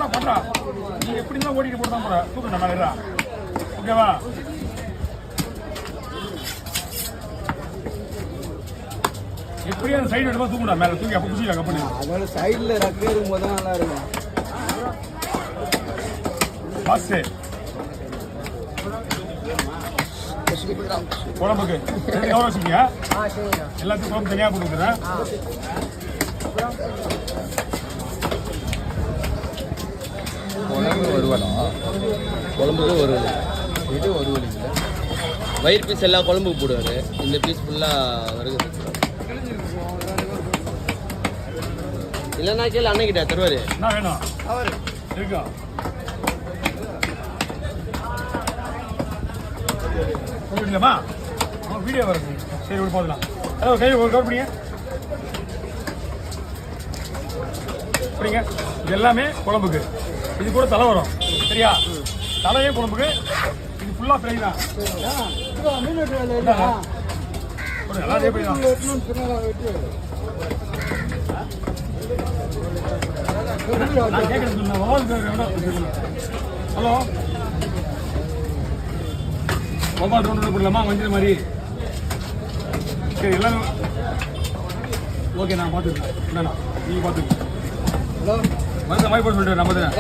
பண்றா நீ எப்படி தான் ஓடிட்டு போட்டு தான் போற தூக்குடா மேல ஓகேவா எப்படியும் அந்த சைடு எடுப்பா தூக்குடா மேல தூக்கி அப்ப குச்சிக்கா கப்பனி அதோட சைடுல ரக்க இருக்கும்போது தான் நல்லா இருக்கும் பாஸ் குழம்புக்கு எவ்வளோ வச்சுக்கீங்க எல்லாத்துக்கும் குழம்பு தனியாக போட்டு கொடுக்குறேன் குழம்பு வருவலா குழம்புக்கு வருவல் இது வருவல் இல்லை வயிறு பீஸ் எல்லாம் குழம்புக்கு போடுவார் இந்த பீஸ் ஃபுல்லாக வருது இல்லைன்னா கேள்வி அன்னைக்கிட்ட தருவார் என்ன வேணும் இருக்கா இல்லைம்மா வீடியோ வருது சரி ஒரு போதலாம் ஹலோ கை ஒரு கவர் பண்ணிங்க அப்படிங்க இது எல்லாமே குழம்புக்கு இது கூட தலை வரும் சரியா தலையே குழம்புக்கு இது ஃபுல்லாக ஃப்ரை தான் எல்லாத்தையும் எப்படி தான் ஹலோ மொபைல் ரவுண்ட் போடலாமா மஞ்சள் மாதிரி சரி எல்லாரும் ஓகே நான் பார்த்துருக்கேன் என்னண்ணா நீங்கள் பார்த்துருக்கேன் ஹலோ மருந்து மாதிரி போட்டு சொல்லிட்டு நான் பார்த்துறேன்